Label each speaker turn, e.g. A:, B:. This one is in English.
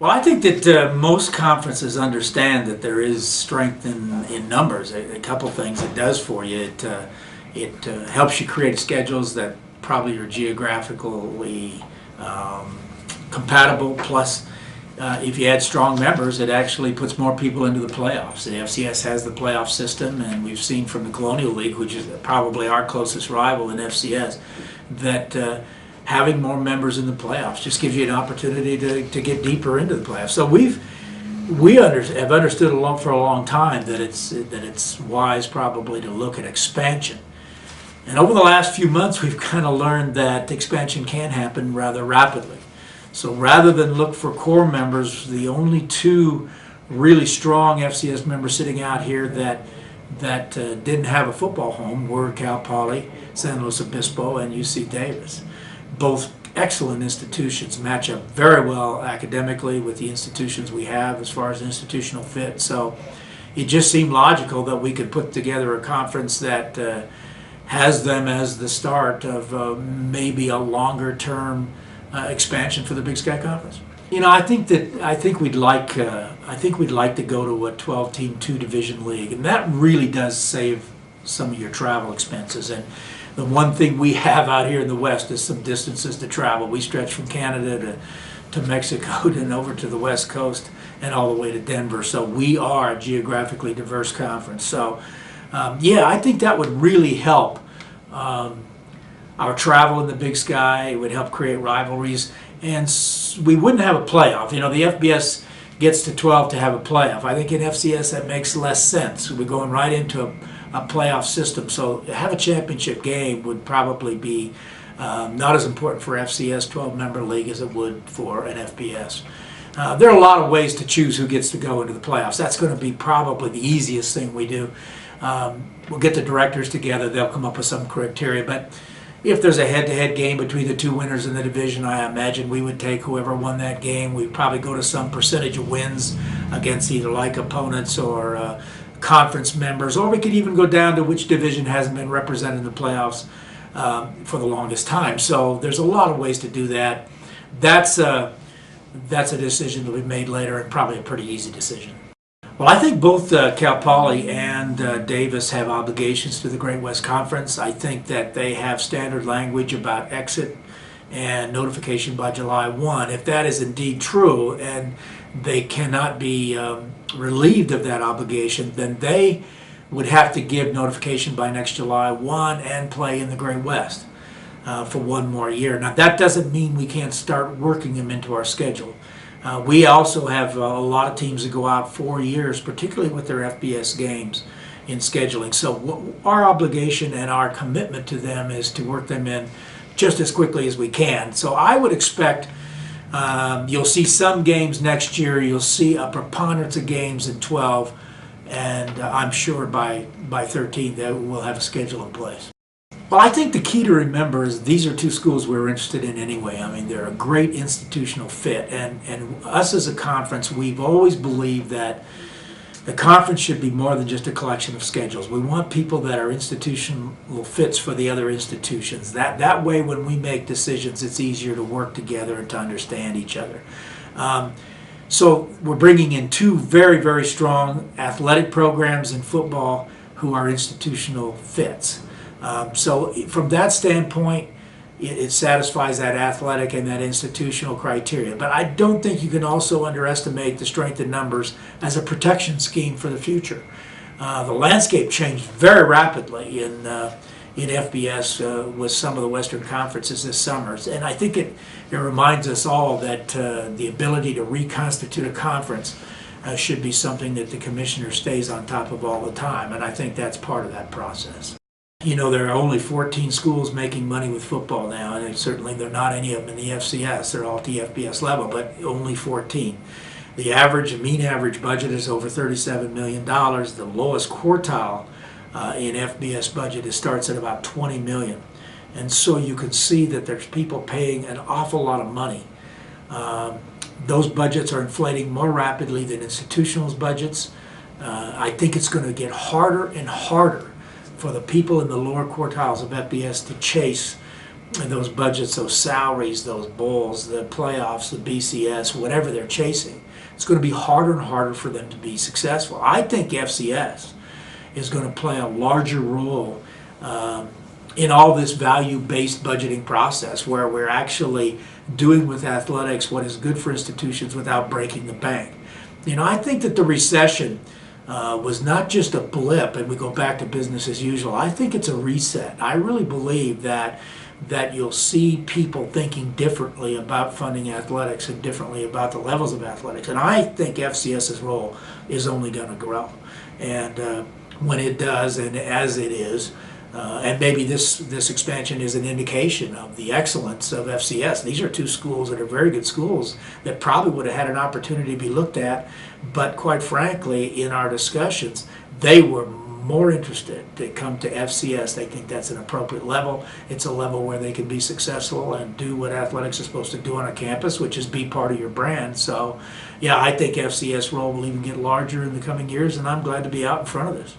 A: Well, I think that most conferences understand that there is strength in numbers. A couple things it does for you. It helps you create schedules that probably are geographically compatible. Plus, if you add strong members, it actually puts more people into the playoffs. The FCS has the playoff system, and we've seen from the Colonial League, which is probably our closest rival in FCS, that having more members in the playoffs just gives you an opportunity to get deeper into the playoffs. So we have understood for a long time that it's wise probably to look at expansion. And over the last few months, we've kind of learned that expansion can happen rather rapidly. So rather than look for core members, the only two really strong FCS members sitting out here that didn't have a football home were Cal Poly, San Luis Obispo, and UC Davis. Both excellent institutions, match up very well academically with the institutions we have as far as institutional fit. So it just seemed logical that we could put together a conference that has them as the start of maybe a longer term expansion for the Big Sky Conference. You know, I think we'd like to go to a 12-team, 2-division league, and that really does save some of your travel expenses. And the one thing we have out here in the West is some distances to travel. We stretch from Canada to Mexico and over to the West Coast and all the way to Denver. So we are a geographically diverse conference. So yeah, I think that would really help our travel in the Big Sky. It would help create rivalries, and we wouldn't have a playoff. You know, the FBS gets to 12 to have a playoff. I think in FCS that makes less sense. We're going right into a playoff system, so have a championship game would probably be not as important for FCS 12-member league as it would for an FBS. There are a lot of ways to choose who gets to go into the playoffs. That's going to be probably the easiest thing we do. We'll get the directors together, they'll come up with some criteria, but if there's a head-to-head game between the two winners in the division, I imagine we would take whoever won that game. We'd probably go to some percentage of wins against either like opponents or conference members, or we could even go down to which division hasn't been represented in the playoffs for the longest time. So there's a lot of ways to do that. That's a decision that we made later, and probably a pretty easy decision. Well, I think both Cal Poly and Davis have obligations to the Great West Conference. I think that they have standard language about exit and notification by July 1. If that is indeed true and they cannot be relieved of that obligation, then they would have to give notification by next July 1 and play in the Great West for one more year. Now, that doesn't mean we can't start working them into our schedule. We also have a lot of teams that go out 4 years, particularly with their FBS games in scheduling. So our obligation and our commitment to them is to work them in just as quickly as we can. So I would expect you'll see some games next year. You'll see a preponderance of games in 12, and I'm sure by 13 that we'll have a schedule in place. Well, I think the key to remember is these are two schools we're interested in anyway. I mean, they're a great institutional fit, and us as a conference, we've always believed that the conference should be more than just a collection of schedules. We want people that are institutional fits for the other institutions. That way, when we make decisions, it's easier to work together and to understand each other. So we're bringing in two very, very strong athletic programs in football who are institutional fits. So from that standpoint, it satisfies that athletic and that institutional criteria. But I don't think you can also underestimate the strength in numbers as a protection scheme for the future. The landscape changed very rapidly in FBS with some of the Western conferences this summer. And I think it reminds us all that the ability to reconstitute a conference should be something that the commissioner stays on top of all the time. And I think that's part of that process. You know, there are only 14 schools making money with football now, and certainly there are not any of them in the FCS. They're all at the FBS level, but only 14. The mean average budget is over $37 million. The lowest quartile in FBS budget starts at about $20 million. And so you can see that there's people paying an awful lot of money. Those budgets are inflating more rapidly than institutional budgets. I think it's going to get harder and harder for the people in the lower quartiles of FBS to chase those budgets, those salaries, those bowls, the playoffs, the BCS, whatever they're chasing, it's going to be harder and harder for them to be successful. I think FCS is going to play a larger role in all this value-based budgeting process, where we're actually doing with athletics what is good for institutions without breaking the bank. You know, I think that the recession was not just a blip and we go back to business as usual. I think it's a reset. I really believe that you'll see people thinking differently about funding athletics and differently about the levels of athletics. And I think FCS's role is only going to grow. And when it does, and as it is, and maybe this expansion is an indication of the excellence of FCS. These are two schools that are very good schools that probably would have had an opportunity to be looked at, but quite frankly, in our discussions, they were more interested to come to FCS. They think that's an appropriate level. It's a level where they can be successful and do what athletics is supposed to do on a campus, which is be part of your brand. So, yeah, I think FCS role will even get larger in the coming years, and I'm glad to be out in front of this.